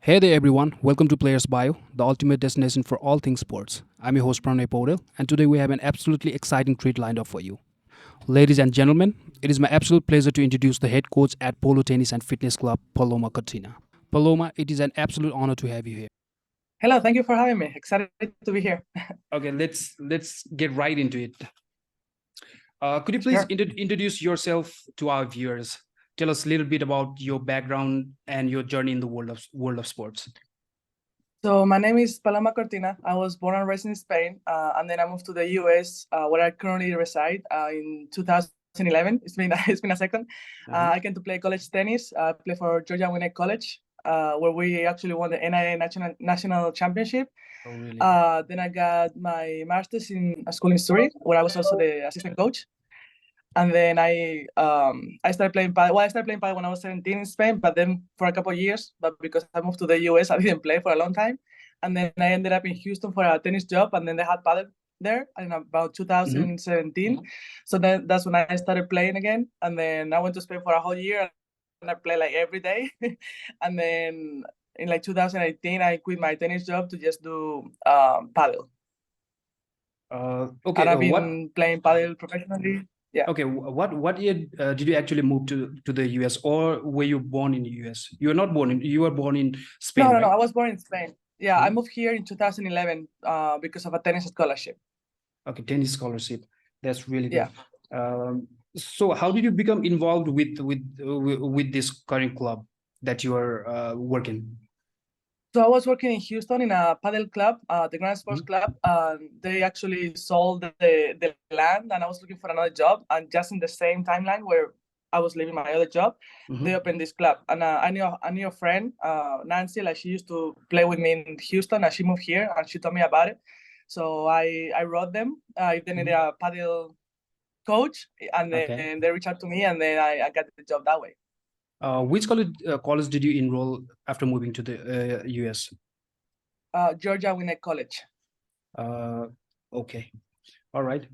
Hey there, everyone. Welcome to Players Bio, the ultimate destination for all things sports. I'm your host, Pranay Podel, and today we have an absolutely exciting treat lined up for you. Ladies and gentlemen, it is my absolute pleasure to introduce the head coach at Polo Tennis and Fitness Club, Paloma Cortina. Paloma, it is an absolute honor to have you here. Hello, thank you for having me. Excited to be here. Okay, let's get right into it. Could you please Sure. introduce yourself to our viewers? Tell us a little bit about your background and your journey in the world of sports. So my name is Paloma Cortina. I was born and raised in Spain, and then I moved to the US, where I currently reside in 2011. It's been a second. I came to play college tennis. I play for Georgia Winnet College, where we actually won the NIA national championship. Oh, really? Then I got my master's in school in Zurich, where I was also the assistant coach. And then I started playing padel. Well, I started playing padel when I was 17 in Spain, but then for a couple of years, but because I moved to the US, I didn't play for a long time. And then I ended up in Houston for a tennis job, and then they had padel there in about 2017. So then that's when I started playing again. And then I went to Spain for a whole year, and I played like every day. And then in like 2018, I quit my tennis job to just do padel. Okay. And I've been playing padel professionally. Yeah. Okay. What year did you actually move to the US, or were you born in the US? You were not born in. You were born in Spain, No, right? I was born in Spain. Yeah, I moved here in 2011 because of a tennis scholarship. Okay, tennis scholarship. That's really good. Yeah. So, how did you become involved with this current club that you are working? So I was working in Houston in a padel club, the Grand Sports Club. They actually sold the land, and I was looking for another job. And just in the same timeline where I was leaving my other job, they opened this club. And I knew a friend, Nancy. Like, she used to play with me in Houston, and she moved here, and she told me about it. So I wrote them if they needed a padel coach, and then they reached out to me, and then I got the job that way. Which college did you enroll after moving to the US? Georgia Winnet College. Okay, all right.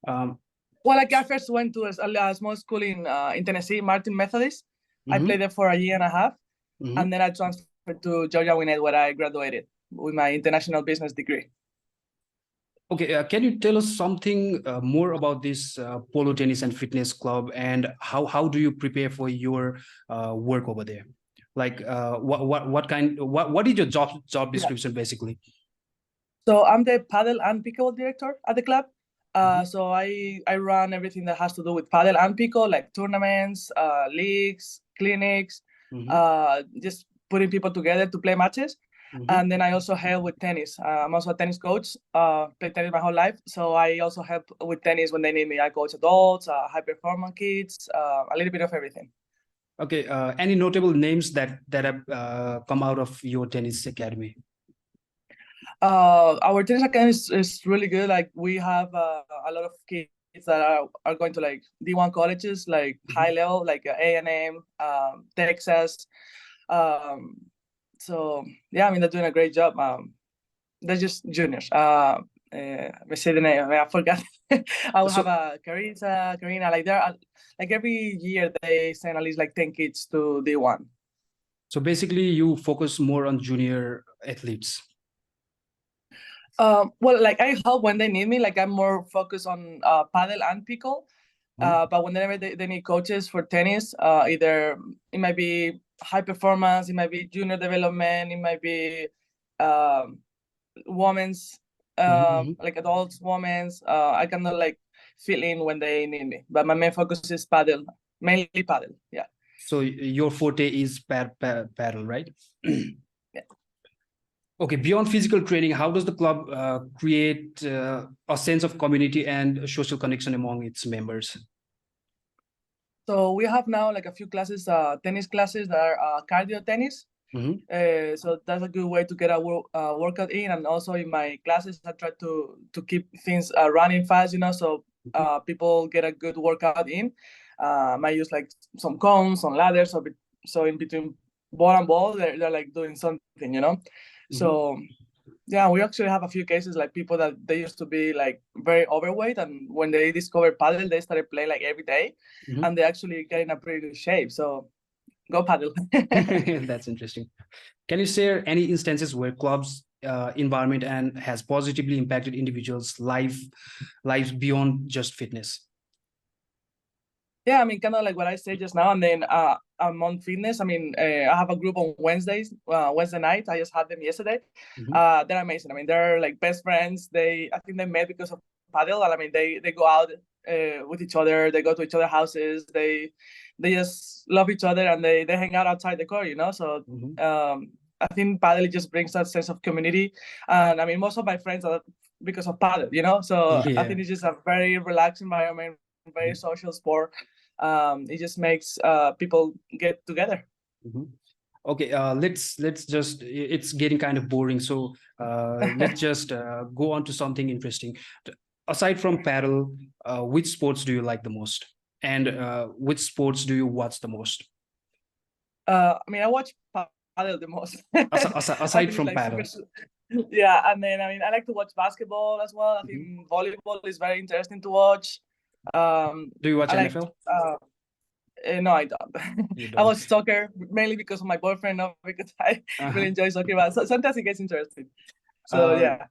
Well, like, I first went to a small school in Tennessee, Martin Methodist. I played there for a year and a half, and then I transferred to Georgia Winnet, where I graduated with my international business degree. Okay, can you tell us something more about this Polo Tennis and Fitness Club, and how do you prepare for your work over there? Like, what is your job description basically? So I'm the Padel and Pickleball director at the club. So I run everything that has to do with Padel and Pickle, like tournaments, leagues, clinics, just putting people together to play matches. And then I also help with tennis. I'm also a tennis coach. Played tennis my whole life, so I also help with tennis when they need me. I coach adults, high performance kids, a little bit of everything. Okay. Any notable names that have come out of your tennis academy? Our tennis academy is really good. Like, we have a lot of kids that are going to like D1 colleges, like high level, like A&M, Texas. So yeah, I mean, they're doing a great job. They're just juniors. Let me say the name. I forgot. I will have a Karina. Like, they're like, every year they send at least like 10 kids to D1. So basically, you focus more on junior athletes. Well, like, I help when they need me. Like, I'm more focused on padel and pickle. But whenever they need coaches for tennis, either it might be high performance, it might be junior development, it might be women's, like adults, women's. I cannot like fill in when they need me. But my main focus is padel, mainly padel. Yeah. So your forte is paddle, right? Yeah. Okay, beyond physical training, how does the club create a sense of community and social connection among its members? So we have now like a few classes, tennis classes that are cardio tennis. So that's a good way to get a workout in. And also in my classes, I try to keep things running fast, so people get a good workout in. I use like some cones, some ladders, so in between ball and ball, they're like doing something. So yeah, we actually have a few cases, like people that they used to be like very overweight, and when they discovered padel, they started playing like every day, and they actually get in a pretty good shape. So go padel. That's interesting. Can you share any instances where clubs environment and has positively impacted individuals' lives beyond just fitness? Yeah, I mean, kind of like what I said just now, and then I'm on fitness. I mean, I have a group on Wednesdays, Wednesday night. I just had them yesterday. They're amazing. I mean, they're like best friends. I think they met because of Padel, and I mean, they go out with each other. They go to each other's houses. They just love each other, and they hang out outside the court. So I think Padel just brings that sense of community, and I mean, most of my friends are because of Padel. So I think it's just a very relaxed environment, very social sport. It just makes people get together. Okay, let's just, it's getting kind of boring, so let's just go on to something interesting. Aside from paddle, which sports do you like the most, and which sports do you watch the most? I mean, I watch paddle the most. Aside from paddle. Yeah, and then I mean, I like to watch basketball as well. I think volleyball is very interesting to watch. Do you watch NFL? No, I don't. I watch soccer mainly because of my boyfriend, not because I really enjoy soccer, but sometimes it gets interesting. So yeah.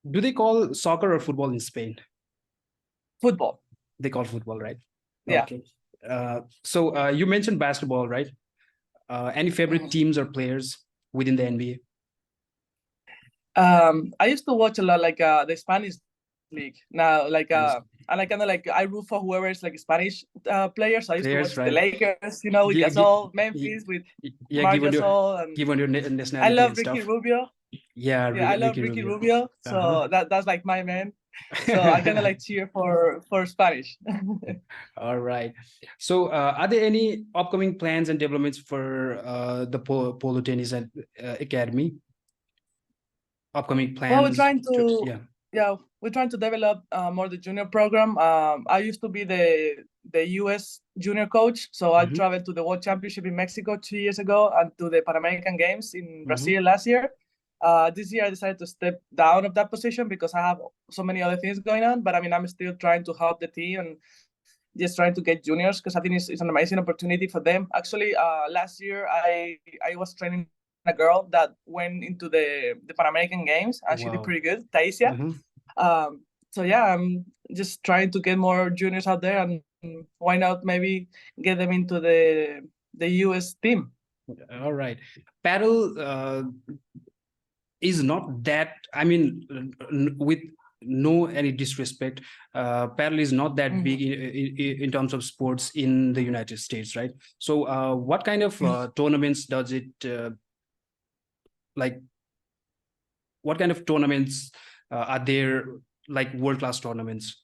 Do they call soccer or football in Spain? Football. They call football, right? Yeah. Okay. So you mentioned basketball, right? Any favorite teams or players within the NBA? I used to watch a lot like the Spanish league. Now, like and I kind of like I root for whoever is like Spanish players. So I used to watch the Lakers, with Gasol, Memphis with Marc Gasol, and given your nationality, I love and Ricky stuff. Rubio. Yeah, I love Ricky Rubio. So that's like my man. So I kind of like cheer for Spanish. All right. So are there any upcoming plans and developments for the Polo Tennis Academy? Upcoming plans? Well, we're trying to develop more the junior program. I used to be the U.S. junior coach, so I traveled to the World Championship in Mexico 2 years ago and to the Pan American Games in Brazil last year. This year I decided to step down of that position because I have so many other things going on. But I mean, I'm still trying to help the team and just trying to get juniors because I think it's an amazing opportunity for them. Actually, last year I was training a girl that went into the Pan American Games and she did pretty good, Taisia. So yeah, I'm just trying to get more juniors out there, and why not maybe get them into the US team. All right. Paddle is not that, I mean, with no any disrespect, paddle is not that big in terms of sports in the United States, right? So what kind of tournaments does it like, what kind of tournaments are there, like world-class tournaments?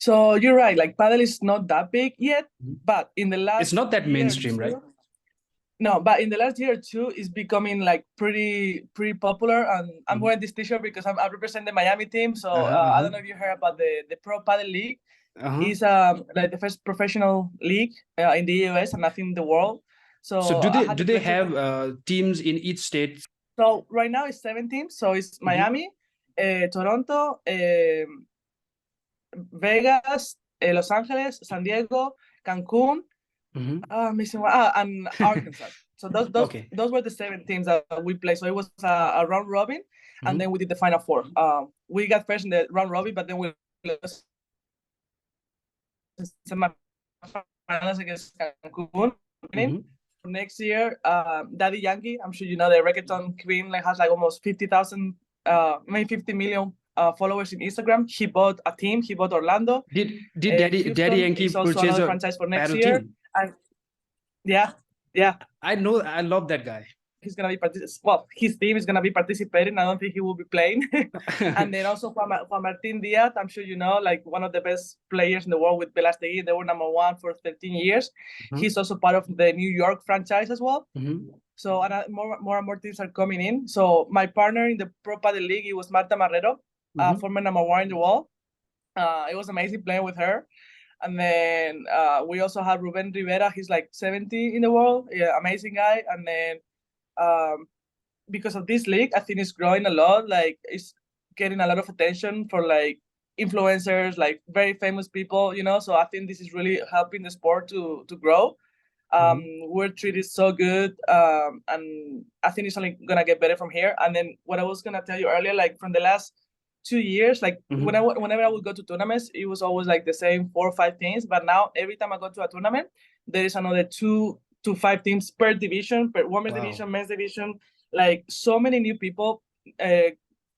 So you're right, like paddle is not that big yet, but in the last it's not that mainstream, right? No, but in the last year or two, it's becoming like pretty popular. And I'm wearing this T-shirt because I represent the Miami team. So I don't know if you heard about the Pro Padel League. It's like the first professional league in the US and I think the world. So do they have teams in each state? So right now it's 7 teams. So it's Miami, Toronto, Vegas, Los Angeles, San Diego, Cancun. Missing one. And Arkansas. So those were the 7 teams that we played. So it was a round robin, and then we did the final 4. We got first in the round robin, but then we lost semifinals against Cancun. Next year, Daddy Yankee, I'm sure you know the reggaeton queen, like has like almost 50,000, maybe 50 million followers in Instagram. He bought a team. He bought Orlando. Did Daddy Yankee purchase a franchise for next year? Team? And yeah. I know. I love that guy. He's gonna be his team is gonna be participating. I don't think he will be playing. And then also Juan Martin Diaz, I'm sure you know, like one of the best players in the world with Velastegui. They were #1 for 13 years. He's also part of the New York franchise as well. So more and more teams are coming in. So my partner in the Pro Padel League, it was Marta Marrero, former #1 in the world. It was amazing playing with her. And then we also have Ruben Rivera. He's like 70 in the world. Yeah, amazing guy. And then because of this league, I think it's growing a lot. Like it's getting a lot of attention for like influencers, like very famous people, So I think this is really helping the sport to grow. We're treated so good, and I think it's only gonna get better from here. And then what I was gonna tell you earlier, like from the last 2 years, like whenever I would go to tournaments, it was always like the same 4 or 5 teams. But now every time I go to a tournament, there is another 2 to 5 teams per division, per women's division, men's division. Like so many new people,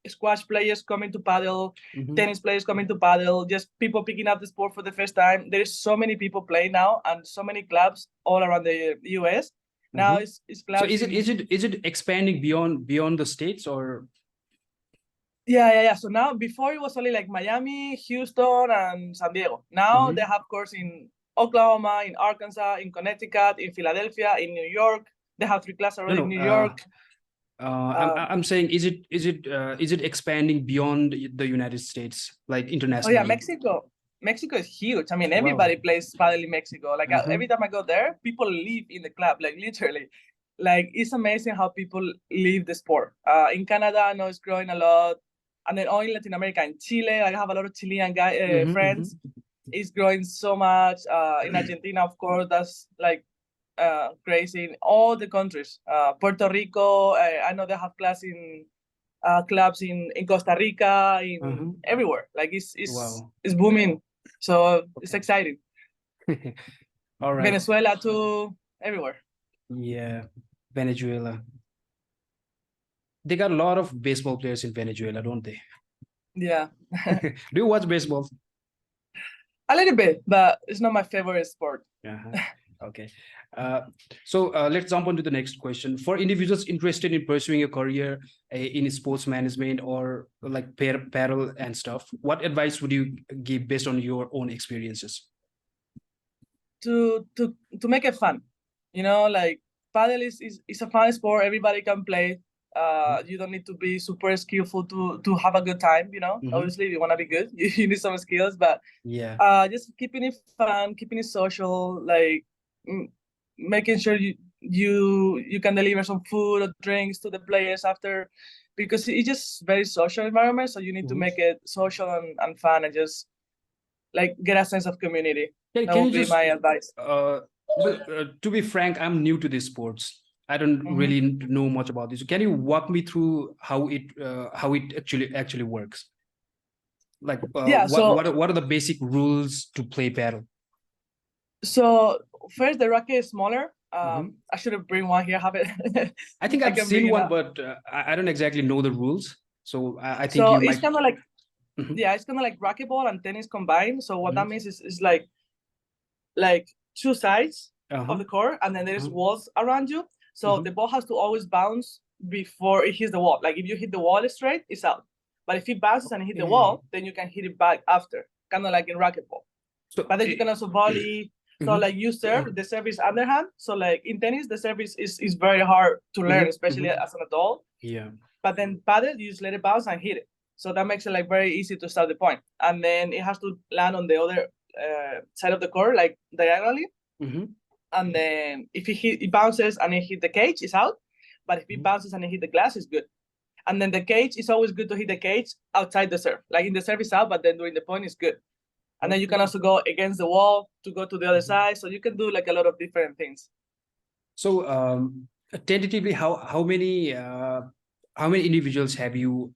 squash players coming to paddle, tennis players coming to paddle, just people picking up the sport for the first time. There's so many people playing now, and so many clubs all around the US. Now it's clubs. So is it expanding beyond the states, or? Yeah. So now, before it was only like Miami, Houston, and San Diego. Now they have courts in Oklahoma, in Arkansas, in Connecticut, in Philadelphia, in New York. They have 3 classes already in New York. I'm saying, is it expanding beyond the United States, like internationally? Oh yeah, Mexico is huge. I mean, everybody plays paddle in Mexico. Like every time I go there, people live in the club, like literally. Like it's amazing how people live the sport. In Canada, I know it's growing a lot, and then all in Latin America, in Chile, I have a lot of Chilean friends. It's growing so much. In Argentina, of course, that's like crazy. In all the countries, Puerto Rico, I know they have clubs in Costa Rica, in everywhere. Like it's booming. So it's exciting. All right. Venezuela too, everywhere. Yeah, Venezuela. They got a lot of baseball players in Venezuela, don't they? Yeah. Do you watch baseball? A little bit, but it's not my favorite sport. Okay. So let's jump on to the next question. For individuals interested in pursuing a career in sports management or like paddle and stuff, what advice would you give based on your own experiences? To make it fun, like paddle is a fun sport. Everybody can play. You don't need to be super skillful to have a good time. Obviously, if you want to be good, you need some skills. But just keeping it fun, keeping it social, like making sure you can deliver some food or drinks to the players after, because it's just very social environment. So you need to make it social and fun, and just like get a sense of community. That would be my advice. To be frank, I'm new to these sports. I don't really know much about this. Can you walk me through how it actually works? Like, what are the basic rules to play paddle? So first, the racket is smaller. I should have bring one here. Have it. I think I've seen one, but I don't exactly know the rules. So I think so it's kind of like it's kind of like racquetball and tennis combined. So what that means is like 2 sides of the court, and then there's walls around you. So the ball has to always bounce before it hits the wall. Like if you hit the wall straight, it's out. But if it bounces and hit the wall, then you can hit it back after, kind of like in racquetball. So, but then you can also volley. So like you serve, the serve is underhand. So like in tennis, the service is very hard to learn, especially as an adult. Yeah. But then paddle, you just let it bounce and hit it. So that makes it like very easy to start the point. And then it has to land on the other side of the court, like diagonally. And then if it bounces and it hit the cage, it's out. But if it bounces and it hit the glass, it's good. And then the cage, it's always good to hit the cage outside the serve. Like in the serve is out, but then during the point is good. And then you can also go against the wall to go to the other side. So you can do like a lot of different things. So tentatively, how many individuals have you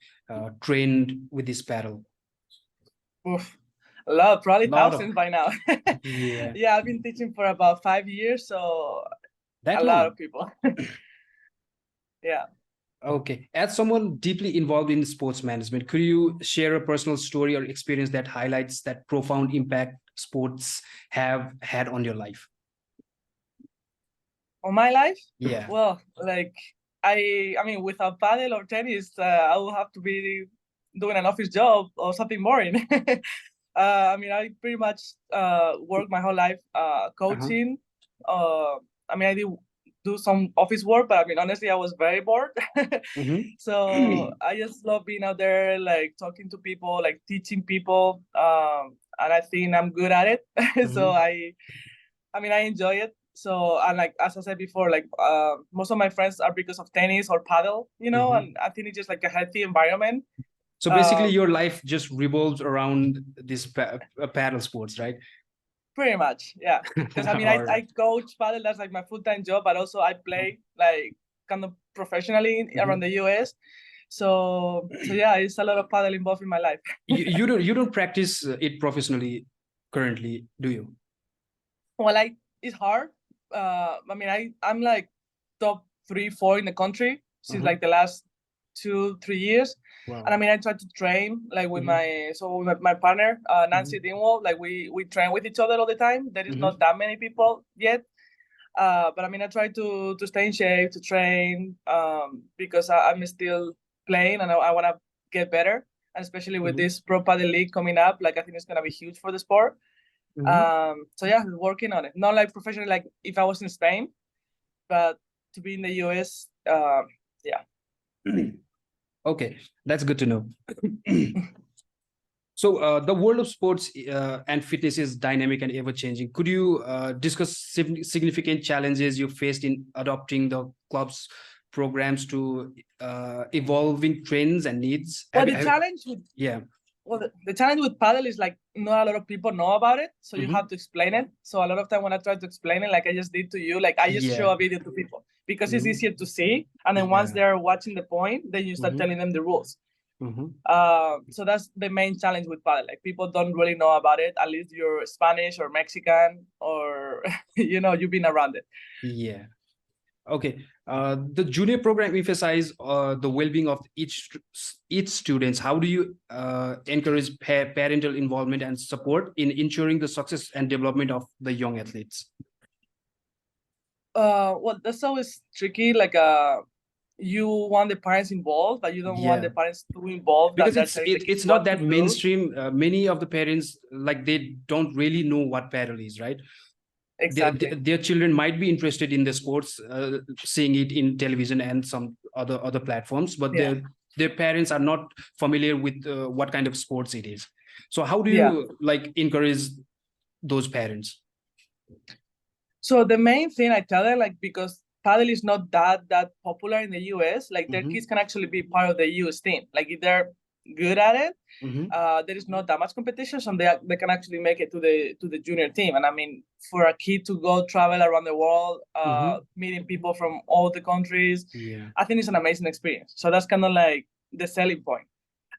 trained with this paddle? Oof. A lot, probably thousands by now. Yeah, I've been teaching for about 5 years, so a lot of people. Yeah. Okay. As someone deeply involved in sports management, could you share a personal story or experience that highlights that profound impact sports have had on your life? On my life? Yeah. Well, like I mean, without paddle or tennis, I will have to be doing an office job or something boring. I mean, I pretty much worked my whole life coaching. I mean, I did do some office work, but I mean, honestly, I was very bored. So I just love being out there, like talking to people, like teaching people, and I think I'm good at it. So I mean, I enjoy it. So, and like as I said before, like most of my friends are because of tennis or paddle, and I think it's just like a healthy environment. So basically, your life just revolves around this paddle sports, right? Pretty much, yeah. Because I mean, All right. I coach paddle. That's like my full-time job, but also I play like kind of professionally around the US. So yeah, it's a lot of paddle involved in my life. You don't practice it professionally currently, do you? Well, it's hard. I mean, I'm like top 3, 4 in the country since like the last 2, 3 years. Wow. And I mean, I try to train like with my partner, Nancy Dingwall. Like we train with each other all the time. There is not that many people yet. But I mean, I try to stay in shape, to train, because I'm still playing and I want to get better. And especially with this Pro Padel League coming up, like I think it's gonna be huge for the sport. So yeah, working on it. Not like professionally, like if I was in Spain, but to be in the US, yeah. Okay, that's good to know. So the world of sports and fitness is dynamic and ever changing. Could you discuss significant challenges you faced in adopting the club's programs to evolving trends and needs? Well, the challenge with the challenge with paddle is like not a lot of people know about it, so you have to explain it. So a lot of time when I try to explain it, like I just did to you, like I just show a video to people because it's easier to see, and then once they're watching the point, then you start telling them the rules. So that's the main challenge with paddle. Like people don't really know about it. At least you're Spanish or Mexican or you've been around it. Yeah. Okay. The junior program emphasize the well-being of each students. How do you encourage parental involvement and support in ensuring the success and development of the young athletes? Well, that's always tricky. Like you want the parents involved, but you don't want the parents too involved because it's not that mainstream. Many of the parents, like, they don't really know what paddle is, right? Exactly. Their children might be interested in the sports, seeing it in television and some other platforms, but their parents are not familiar with what kind of sports it is. So how do you like encourage those parents? So the main thing I tell them, like, because paddle is not that popular in the US, like their kids can actually be part of the US team. Like if they're good at it, there is not that much competition, so they can actually make it to the junior team. And I mean, for a kid to go travel around the world, meeting people from all the countries, I think it's an amazing experience. So that's kind of like the selling point.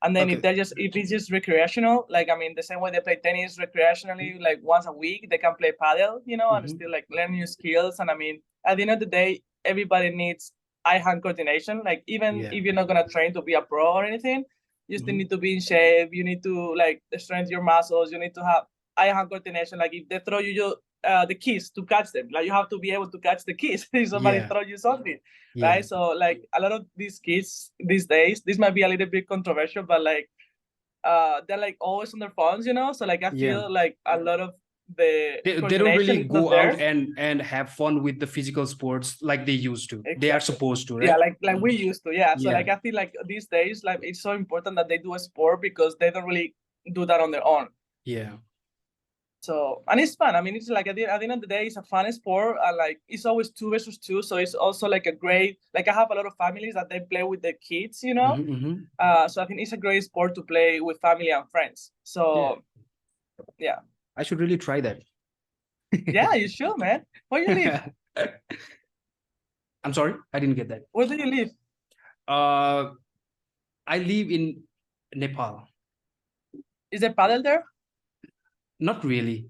And then if it's just recreational, like I mean, the same way they play tennis recreationally, like once a week, they can play paddle, and still like learn new skills. And I mean, at the end of the day, everybody needs eye-hand coordination. Like even if you're not gonna train to be a pro or anything, you still need to be in shape. You need to like strengthen your muscles. You need to have eye-hand coordination. Like if they throw you the keys to catch them, like you have to be able to catch the keys if somebody throw you something, right? So like a lot of these kids these days, this might be a little bit controversial, but like they're like always on their phones, so like I feel like a lot of they don't really go out and have fun with the physical sports like they used to. They are supposed to, right? Yeah, like we used to. So like I feel like these days, like it's so important that they do a sport because they don't really do that on their own. So, and it's fun. I mean, it's like at the end of the day, it's a fun sport. And like, it's always 2 versus 2. So it's also like a great, like I have a lot of families that they play with their kids, So I think it's a great sport to play with family and friends. So, yeah. I should really try that. Yeah, you should, man. Where you live? I'm sorry, I didn't get that. Where do you live? I live in Nepal. Is there paddle there? Not really.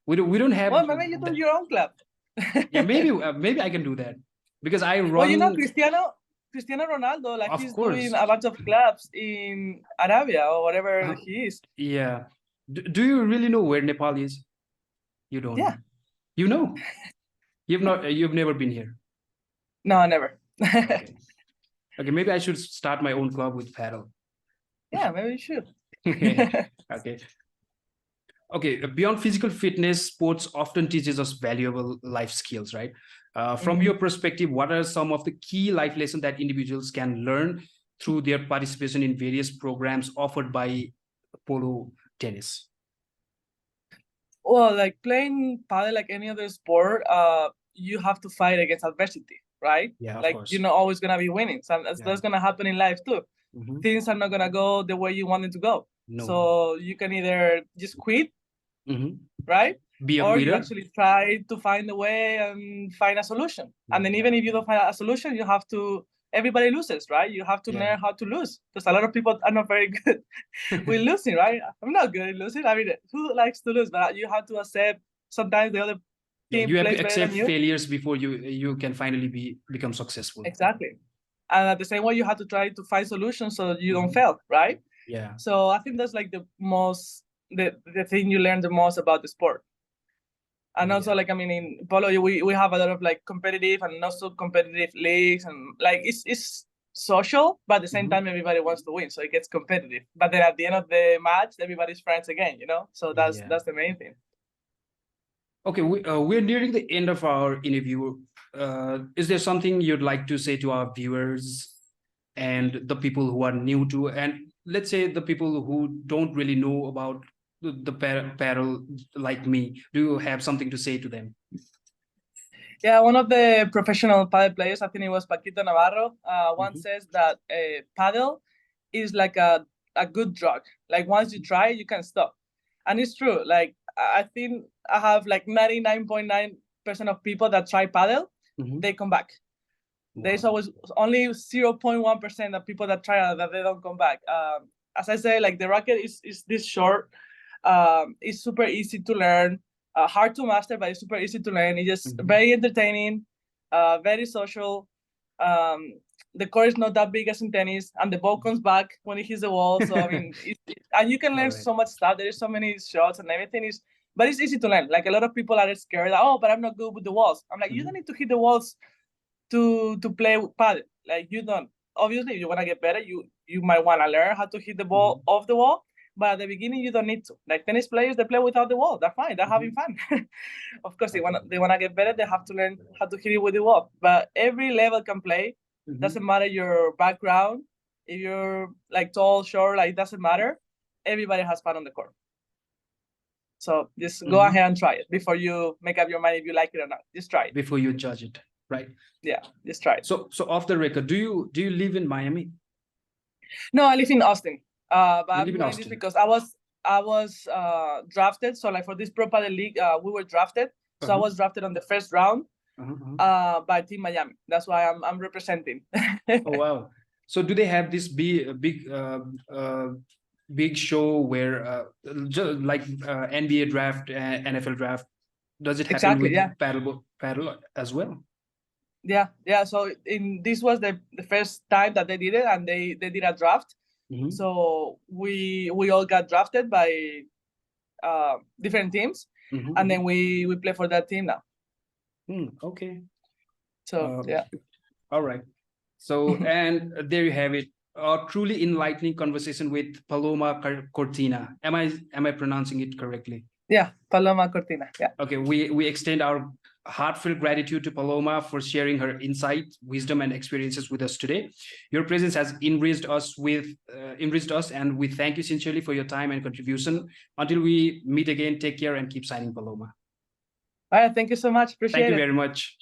We don't have. Well, maybe you do your own club. Yeah, maybe I can do that because I run. Well, Cristiano Ronaldo, like he's doing a bunch of clubs in Arabia or whatever he is. Yeah. Do you really know where Nepal is? You don't. Yeah. You know. You've never been here. No, never. Okay, maybe I should start my own club with paddle. Yeah, maybe you should. Okay, beyond physical fitness, sports often teaches us valuable life skills, right? From your perspective, what are some of the key life lessons that individuals can learn through their participation in various programs offered by Polo tennis? Well, like playing paddle, like any other sport, you have to fight against adversity, right? Yeah, like you're not always gonna be winning. So that's gonna happen in life too. Things are not gonna go the way you want them to go. No. So you can either just quit, right? Be a or you quitter. actually try to find a way and find a solution. And then even if you don't find a solution, you have to, everybody loses, right? You have to learn how to lose, because a lot of people are not very good with losing, right? I'm not good at losing. I mean, who likes to lose? But you have to accept sometimes the other team you have plays to better than accept you. failures before you can finally become successful. Exactly. And at the same way, you have to try to find solutions so that you don't fail, right? Yeah. So I think that's like the thing you learn the most about the sport. And also, like, I mean, in polo, we have a lot of like competitive and not so competitive leagues, and like it's social, but at the same time, everybody wants to win, so it gets competitive. But then at the end of the match, everybody's friends again, you know. So that's the main thing. Okay, we're nearing the end of our interview. Is there something you'd like to say to our viewers and the people who are new to, and let's say the people who don't really know about the paddle like me? Do you have something to say to them? Yeah, one of the professional paddle players, I think it was Paquito Navarro, once says that paddle is like a good drug. Like once you try, you can't stop. And it's true. Like I think I have like 99.9% of people that try paddle, they come back. Wow. There's always only 0.1% of people that try that they don't come back. As I say, like the racket is this short. It's super easy to learn. Hard to master, but it's super easy to learn. It's just very entertaining, very social. The court is not that big as in tennis, and the ball comes back when it hits the wall. So I mean, and you can learn so much stuff. There is so many shots and everything is, but it's easy to learn. Like a lot of people are scared. Like, oh, but I'm not good with the walls. I'm like, you don't need to hit the walls to play paddle. Like you don't. Obviously, if you want to get better, you might want to learn how to hit the ball off the wall. But at the beginning, you don't need to. Like tennis players, they play without the wall. They're fine. They're having fun. Of course, they wanna get better. They have to learn how to hit it with the wall. But every level can play. Doesn't matter your background. If you're like tall, short, like doesn't matter. Everybody has fun on the court. So just go ahead and try it before you make up your mind if you like it or not. Just try it before you judge it, right? Yeah, just try it. So off the record, do you live in Miami? No, I live in Austin. But You I'm live in doing Austin? this because I was drafted. So like for this Pro Padel League, we were drafted. So I was drafted on the first round by Team Miami. That's why I'm representing. Oh wow! So do they have this big show where like NBA draft, NFL draft? Does it happen with paddle as well? Yeah. So this was the first time that they did it, and they did a draft. So we all got drafted by different teams, and then we play for that team now. Okay. So yeah. All right. So and there you have it. A truly enlightening conversation with Paloma Cortina. Am I pronouncing it correctly? Yeah, Paloma Cortina. Yeah. Okay, we extend our heartfelt gratitude to Paloma for sharing her insight, wisdom, and experiences with us today. Your presence has enriched us, and we thank you sincerely for your time and contribution. Until we meet again, take care and keep signing, Paloma. All right, thank you so much. Appreciate it. Thank you very much.